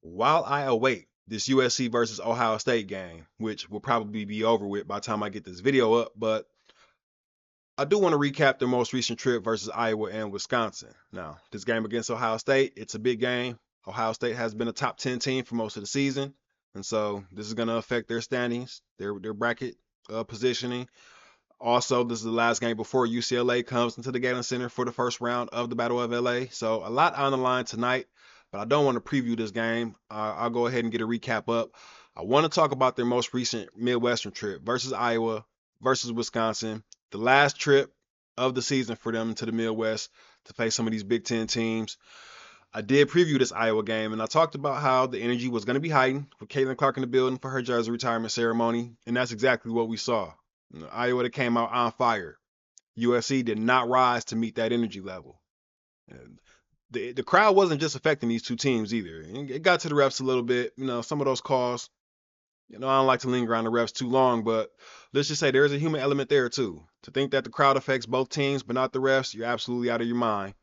While I await this USC versus Ohio State game, which will probably be over with by the time I get this video up, but I do want to recap their most recent trip versus Iowa and Wisconsin. Now, this game against Ohio State, it's a big game. Ohio State has been a top 10 team for most of the season, and so this is going to affect their standings, their bracket positioning. Also, this is the last game before UCLA comes into the Galen Center for the first round of the Battle of LA. So a lot on the line tonight, but I don't want to preview this game. I'll go ahead and get a recap up. I want to talk about their most recent Midwestern trip versus Iowa versus Wisconsin, the last trip of the season for them to the Midwest to face some of these Big Ten teams. I did preview this Iowa game, and I talked about how the energy was going to be heightened with Caitlin Clark in the building for her jersey retirement ceremony, and that's exactly what we saw. Iowa that came out on fire. USC did not rise to meet that energy level. And the crowd wasn't just affecting these two teams either. It got to the refs a little bit. Some of those calls. I don't like to linger on the refs too long, but let's just say there's a human element there too. To think that the crowd affects both teams, but not the refs, you're absolutely out of your mind.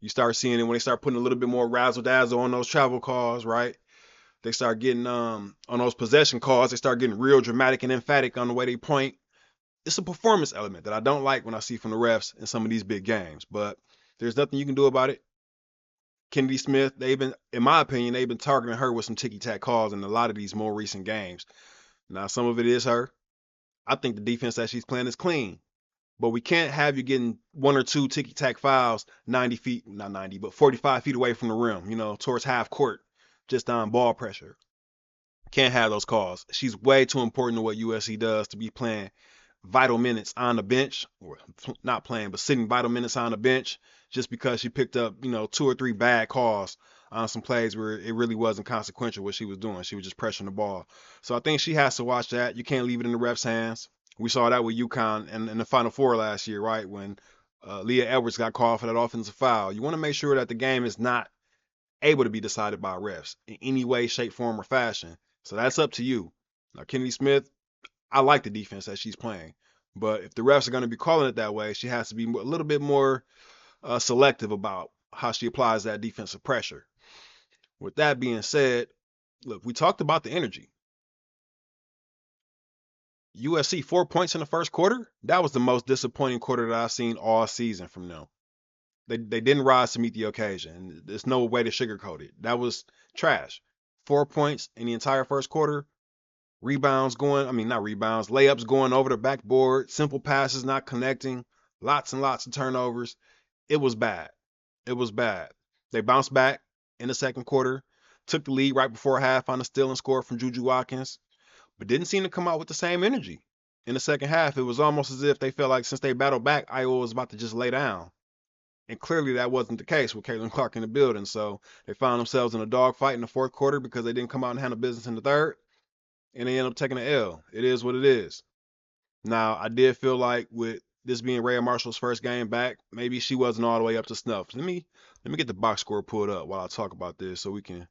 You start seeing it when they start putting a little bit more razzle dazzle on those travel calls, right? They start getting on those possession calls. They start getting real dramatic and emphatic on the way they point. It's a performance element that I don't like when I see from the refs in some of these big games. But there's nothing you can do about it. Kennedy Smith, they've been, in my opinion, they've been targeting her with some ticky tack calls in a lot of these more recent games. Now, some of it is her. I think the defense that she's playing is clean. But we can't have you getting one or two ticky tack fouls 90 feet, not 90, but 45 feet away from the rim, towards half court, just on ball pressure. Can't have those calls. She's way too important to what USC does to be playing vital minutes on the bench, or not playing, but sitting vital minutes on the bench just because she picked up, two or three bad calls on some plays where it really wasn't consequential what she was doing. She was just pressuring the ball. So I think she has to watch that. You can't leave it in the refs' hands. We saw that with UConn in the Final Four last year, right? When Leah Edwards got called for that offensive foul. You want to make sure that the game is not able to be decided by refs in any way, shape, form, or fashion. So that's up to you. Now, Kennedy Smith, I like the defense that she's playing. But if the refs are going to be calling it that way, she has to be a little bit more selective about how she applies that defensive pressure. With that being said, look, we talked about the energy. USC 4 points in the first quarter. That was the most disappointing quarter that I've seen all season from them. They didn't rise to meet the occasion. There's no way to sugarcoat it. That was trash. 4 points in the entire first quarter. Rebounds going, I mean, not rebounds, layups going over the backboard, simple passes not connecting, lots and lots of turnovers. It was bad. It was bad. They bounced back in the second quarter, took the lead right before half on a steal and score from Juju Watkins, but didn't seem to come out with the same energy. In the second half, it was almost as if they felt like since they battled back, Iowa was about to just lay down. And clearly that wasn't the case with Caitlin Clark in the building. So they found themselves in a dogfight in the fourth quarter because they didn't come out and handle business in the third, and they end up taking an L. It is what it is. Now, I did feel like with this being Rhea Marshall's first game back, maybe she wasn't all the way up to snuff. Let me get the box score pulled up while I talk about this so we can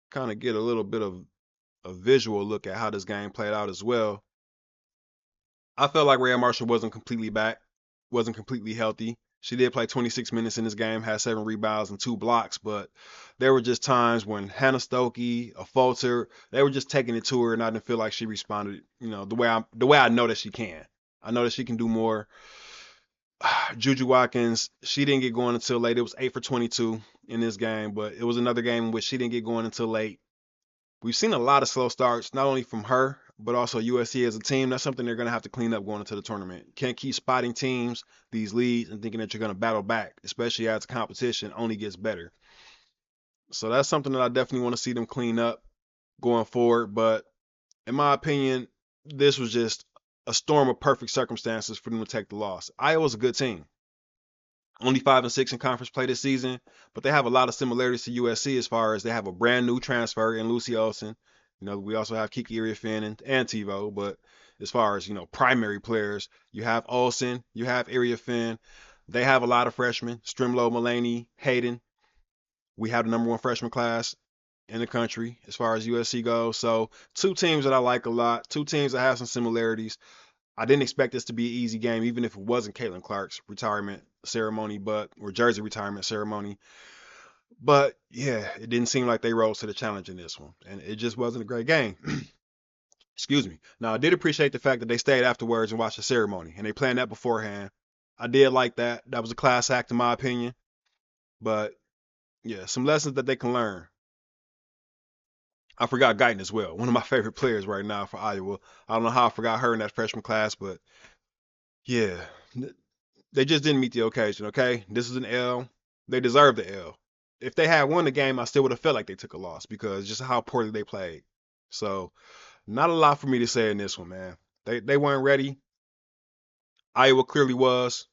kind of get a little bit of a visual look at how this game played out as well. I felt like Rhea Marshall wasn't completely back, wasn't completely healthy. She did play 26 minutes in this game, had 7 rebounds and 2 blocks, but there were just times when Hannah Stokey, a Falter, they were just taking it to her, and I didn't feel like she responded, the way I know that she can. I know that she can do more. Juju Watkins, she didn't get going until late. It was 8 for 22 in this game, but it was another game in which she didn't get going until late. We've seen a lot of slow starts, not only from her, but also USC as a team. That's something they're going to have to clean up going into the tournament. Can't keep spotting teams, these leads, and thinking that you're going to battle back, especially as the competition only gets better. So that's something that I definitely want to see them clean up going forward. But in my opinion, this was just a storm of perfect circumstances for them to take the loss. Iowa's a good team. Only 5-6 in conference play this season, but they have a lot of similarities to USC as far as they have a brand new transfer in Lucy Olsen. We also have Kiki Iriafen and TiVo, but as far as, primary players, you have Olsen, you have Iriafen. They have a lot of freshmen, Strimlo, Mulaney, Hayden. We have the number one freshman class in the country as far as USC goes. So two teams that I like a lot, two teams that have some similarities. I didn't expect this to be an easy game, even if it wasn't Caitlin Clark's retirement ceremony, or jersey retirement ceremony. But yeah, it didn't seem like they rose to the challenge in this one, and it just wasn't a great game. Excuse me. Now, I did appreciate the fact that they stayed afterwards and watched the ceremony, and they planned that beforehand. I did like that. That was a class act, in my opinion. But yeah, some lessons that they can learn. I forgot Guyton as well, one of my favorite players right now for Iowa. I don't know how I forgot her in that freshman class, but yeah, they just didn't meet the occasion. Okay, this is an L. They deserve the L. If they had won the game, I still would have felt like they took a loss because just how poorly they played. So not a lot for me to say in this one, man. They weren't ready. Iowa clearly was.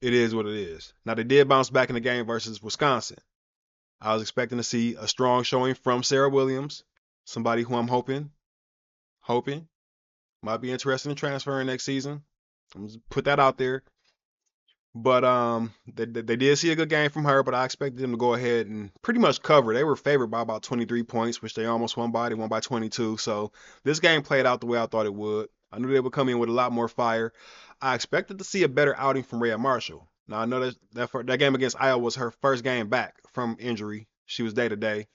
It is what it is. Now they did bounce back in the game versus Wisconsin. I was expecting to see a strong showing from Sarah Williams, somebody who I'm hoping might be interested in transferring next season. I'm just put that out there. But they did see a good game from her, but I expected them to go ahead and pretty much cover. They were favored by about 23 points, which they almost won by. They won by 22. So this game played out the way I thought it would. I knew they would come in with a lot more fire. I expected to see a better outing from Rhea Marshall. Now I know that game against Iowa was her first game back from injury. She was day to day.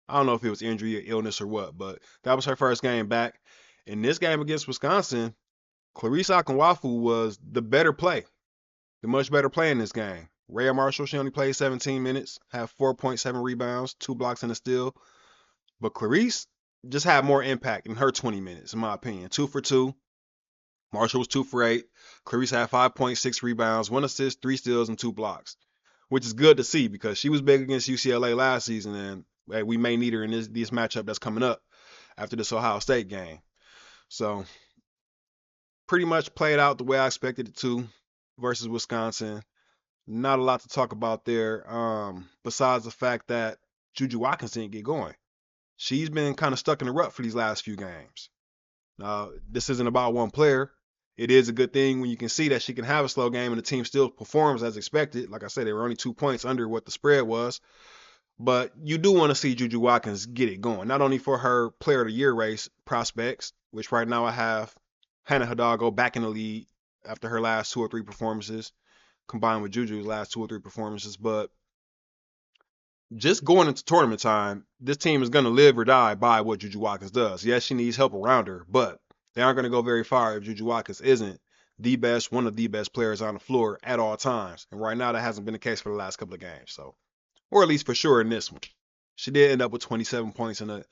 I don't know if it was injury or illness or what, but that was her first game back. In this game against Wisconsin, Clarice Akinwafu was the better play, the much better play in this game. Rhea Marshall, she only played 17 minutes, had 4.7 rebounds, 2 blocks and a steal. But Clarice just had more impact in her 20 minutes, in my opinion. 2 for 2. Marshall was 2 for 8. Clarice had 5.6 rebounds, 1 assist, 3 steals, and 2 blocks, which is good to see because she was big against UCLA last season, and hey, we may need her in this matchup that's coming up after this Ohio State game. So pretty much played out the way I expected it to versus Wisconsin. Not a lot to talk about there, besides the fact that Juju Watkins didn't get going. She's been kind of stuck in the rut for these last few games. Now, this isn't about one player. It is a good thing when you can see that she can have a slow game and the team still performs as expected. Like I said, they were only 2 points under what the spread was. But you do want to see Juju Watkins get it going, not only for her Player of the Year race prospects, which right now I have Hannah Hidalgo back in the lead after her last 2 or 3 performances, combined with Juju's last 2 or 3 performances. But just going into tournament time, this team is going to live or die by what Juju Watkins does. Yes, she needs help around her, but they aren't going to go very far if Juju Watkins isn't the best, one of the best players on the floor at all times. And right now, that hasn't been the case for the last couple of games. So, or at least for sure in this one, she did end up with 27 points in the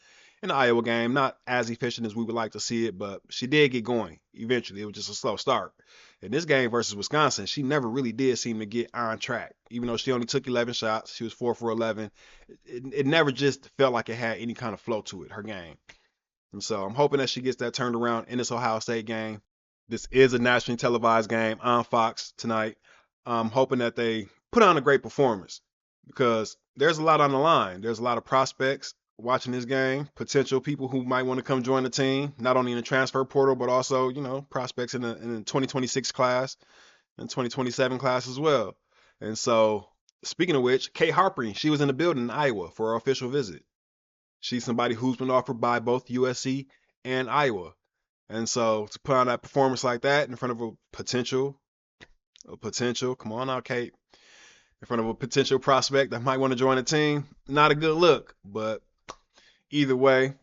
Iowa game. Not as efficient as we would like to see it, but she did get going eventually. It was just a slow start. In this game versus Wisconsin, she never really did seem to get on track. Even though she only took 11 shots, she was 4 for 11. It never just felt like it had any kind of flow to it, her game. And so I'm hoping that she gets that turned around in this Ohio State game. This is a nationally televised game on Fox tonight. I'm hoping that they put on a great performance because there's a lot on the line. There's a lot of prospects watching this game, potential people who might want to come join the team, not only in the transfer portal, but also, prospects in the 2026 class and 2027 class as well. And so, speaking of which, Kate Harper, she was in the building in Iowa for her official visit. She's somebody who's been offered by both USC and Iowa. And so to put on that performance like that in front of a potential, come on now, Kate, in front of a potential prospect that might want to join the team, not a good look. But either way,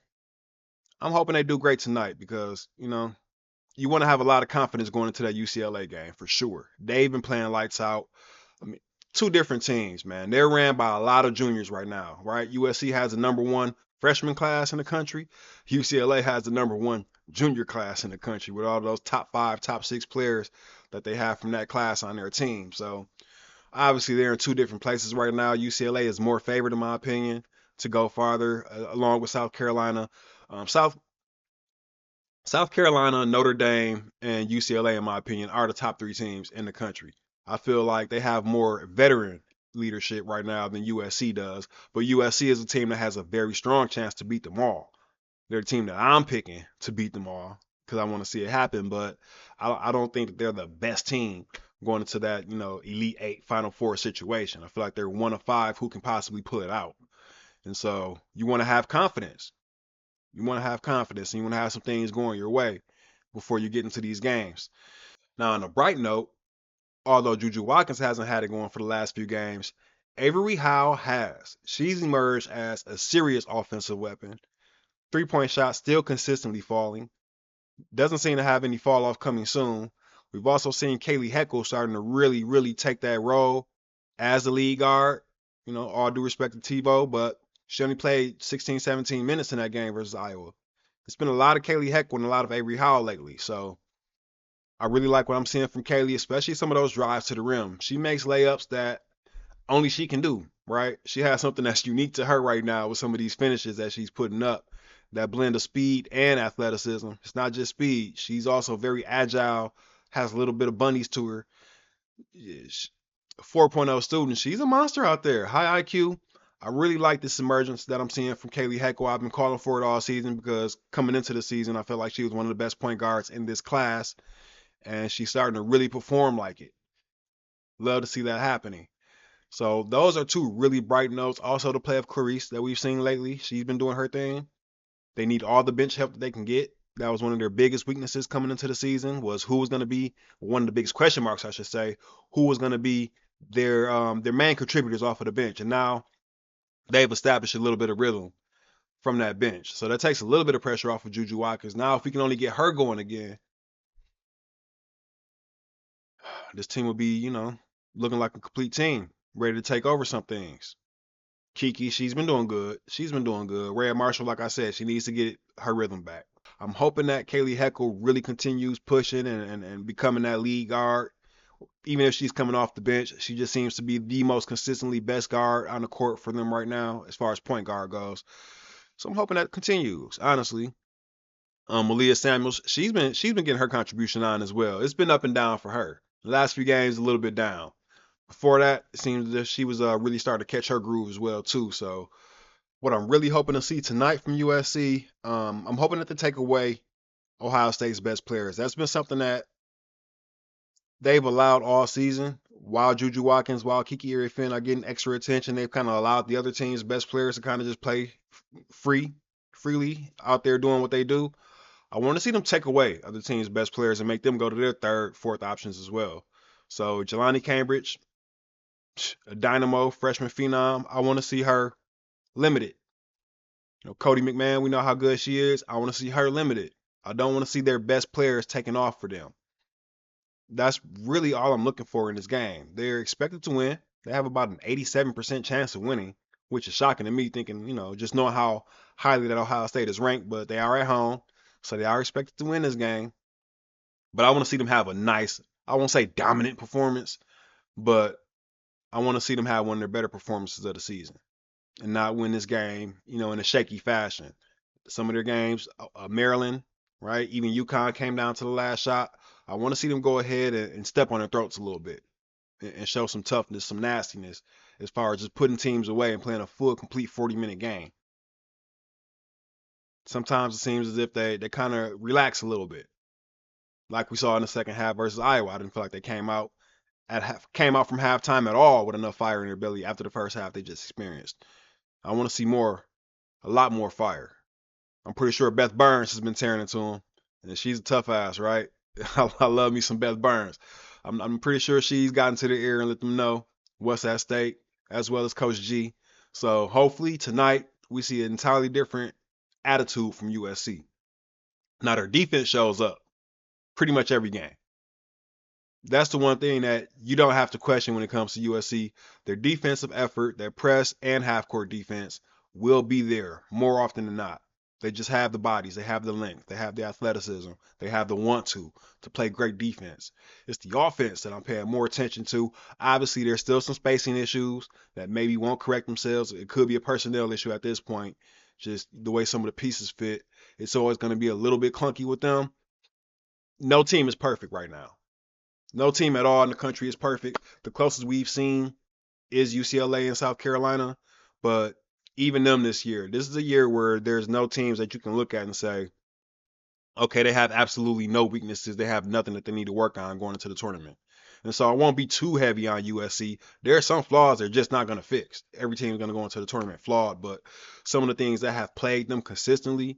I'm hoping they do great tonight because, you want to have a lot of confidence going into that UCLA game for sure. They've been playing lights out. I mean, two different teams, man. They're ran by a lot of juniors right now, right? USC has the number one freshman class in the country. UCLA has the number one junior class in the country with all those top 5, top 6 players that they have from that class on their team. So obviously they're in two different places right now. UCLA is more favored, in my opinion, to go farther, along with South Carolina. South Carolina, Notre Dame, and UCLA, in my opinion, are the top 3 teams in the country. I feel like they have more veteran leadership right now than USC does, but USC is a team that has a very strong chance to beat them all. They're a team that I'm picking to beat them all because I want to see it happen, but I don't think that they're the best team going into that, Elite Eight, Final Four situation. I feel like they're one of 5 who can possibly pull it out. And so you want to have confidence. You want to have confidence and you want to have some things going your way before you get into these games. Now, on a bright note, although Juju Watkins hasn't had it going for the last few games, Avery Howe has. She's emerged as a serious offensive weapon. 3-point shot still consistently falling. Doesn't seem to have any fall off coming soon. We've also seen Kaylee Heckle starting to really, really take that role as the lead guard. You know, all due respect to Tebow, but she only played 16, 17 minutes in that game versus Iowa. It's been a lot of Kaylee Heckle and a lot of Avery Howell lately. So I really like what I'm seeing from Kaylee, especially some of those drives to the rim. She makes layups that only she can do, right? She has something that's unique to her right now with some of these finishes that she's putting up. That blend of speed and athleticism. It's not just speed. She's also very agile, has a little bit of bunnies to her. 4.0 student. She's a monster out there. High IQ. I really like this emergence that I'm seeing from Kaylee Heckle. I've been calling for it all season because coming into the season, I felt like she was one of the best point guards in this class, and she's starting to really perform like it. Love to see that happening. So those are two really bright notes. Also, the play of Clarice that we've seen lately. She's been doing her thing. They need all the bench help that they can get. That was one of their biggest weaknesses coming into the season, was who was going to be one of the biggest question marks, I should say, who was going to be their main contributors off of the bench. And now they've established a little bit of rhythm from that bench. So that takes a little bit of pressure off of Juju Watkins. Now, if we can only get her going again, this team will be, looking like a complete team, ready to take over some things. Kiki, she's been doing good. She's been doing good. Rhea Marshall, like I said, she needs to get her rhythm back. I'm hoping that Kaylee Heckle really continues pushing and becoming that lead guard. Even if she's coming off the bench, she just seems to be the most consistently best guard on the court for them right now, as far as point guard goes. So I'm hoping that continues, honestly. Malia Samuels, she's been getting her contribution on as well. It's been up and down for her. The last few games a little bit down. Before that, it seems as if she was really starting to catch her groove as well too. So what I'm really hoping to see tonight from USC, I'm hoping that they take away Ohio State's best players. That's been something that they've allowed all season. While Juju Watkins, while Kiki Finn are getting extra attention, they've kind of allowed the other team's best players to kind of just play freely out there doing what they do. I want to see them take away other teams' best players and make them go to their third, fourth options as well. So Jelani Cambridge, a dynamo, freshman phenom. I want to see her limited. Cody McMahon, we know how good she is. I want to see her limited. I don't want to see their best players taken off for them. That's really all I'm looking for in this game. They're expected to win. They have about an 87% chance of winning, which is shocking to me, thinking, just knowing how highly that Ohio State is ranked, but they are at home, so they are expected to win this game. But I want to see them have a nice, I won't say dominant performance, but I want to see them have one of their better performances of the season and not win this game, in a shaky fashion. Some of their games, Maryland, right? Even UConn came down to the last shot. I want to see them go ahead and step on their throats a little bit and show some toughness, some nastiness as far as just putting teams away and playing a full, complete 40-minute game. Sometimes it seems as if they kind of relax a little bit, like we saw in the second half versus Iowa. I didn't feel like they came out from halftime at all with enough fire in their belly after the first half they just experienced. I want to see more, a lot more fire. I'm pretty sure Beth Burns has been tearing into him, and she's a tough ass, right? I love me some Beth Burns. I'm pretty sure she's gotten to their ear and let them know what's at stake, as well as Coach G. So hopefully tonight we see an entirely different attitude from USC. Now their defense shows up pretty much every game. That's the one thing that you don't have to question when it comes to USC. Their defensive effort, their press and half court defense will be there more often than not. They just have the bodies, they have the length, they have the athleticism, they have the want to play great defense. It's the offense that I'm paying more attention to. Obviously, there's still some spacing issues that maybe won't correct themselves. It could be a personnel issue at this point, just the way some of the pieces fit. It's always going to be a little bit clunky with them. No team is perfect right now. No team at all in the country is perfect. The closest we've seen is UCLA and South Carolina, but even them this year, this is a year where there's no teams that you can look at and say, okay, they have absolutely no weaknesses. They have nothing that they need to work on going into the tournament. And so I won't be too heavy on USC. There are some flaws they're just not going to fix. Every team is going to go into the tournament flawed, but some of the things that have plagued them consistently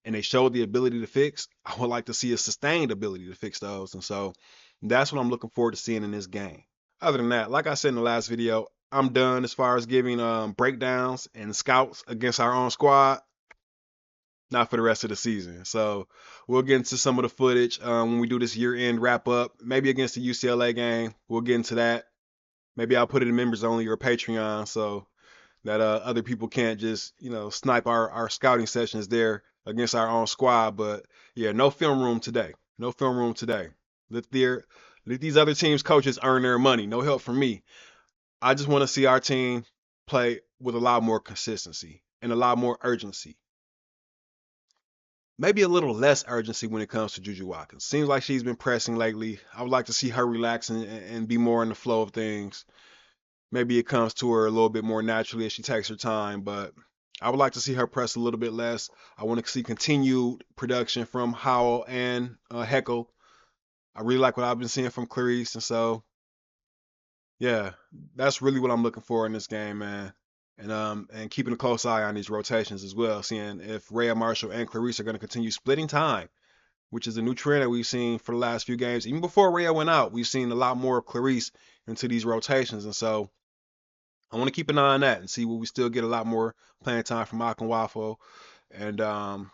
and they showed the ability to fix, I would like to see a sustained ability to fix those. And so that's what I'm looking forward to seeing in this game. Other than that, like I said in the last video, I'm done as far as giving breakdowns and scouts against our own squad. Not for the rest of the season. So we'll get into some of the footage when we do this year-end wrap-up. Maybe against the UCLA game. We'll get into that. Maybe I'll put it in members only or Patreon so that other people can't just snipe our scouting sessions there against our own squad. But yeah, no film room today. No film room today. Let their let these other teams' coaches earn their money. No help from me. I just want to see our team play with a lot more consistency and a lot more urgency. Maybe a little less urgency when it comes to Juju Watkins. Seems like she's been pressing lately. I would like to see her relax and be more in the flow of things. Maybe it comes to her a little bit more naturally as she takes her time, but I would like to see her press a little bit less. I want to see continued production from Howell and Heckle. I really like what I've been seeing from Clarice, and so yeah, that's really what I'm looking for in this game, man. And keeping a close eye on these rotations as well, seeing if Rhea Marshall and Clarice are going to continue splitting time, which is a new trend that we've seen for the last few games. Even before Rhea went out, we've seen a lot more of Clarice into these rotations, and so I want to keep an eye on that and see will we still get a lot more playing time from Akinwafo. And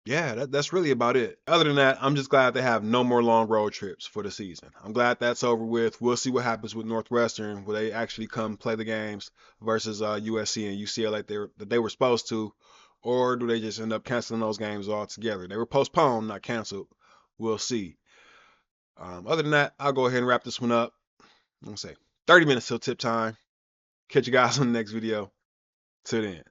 yeah, that's really about it. Other than that, I'm just glad they have no more long road trips for the season. I'm glad that's over with. We'll see what happens with Northwestern. Will they actually come play the games versus USC and UCLA that they were supposed to, or do they just end up canceling those games altogether? They were postponed, not canceled. We'll see. Other than that, I'll go ahead and wrap this one up. I'm gonna say 30 minutes till tip time. Catch you guys on the next video. Till then.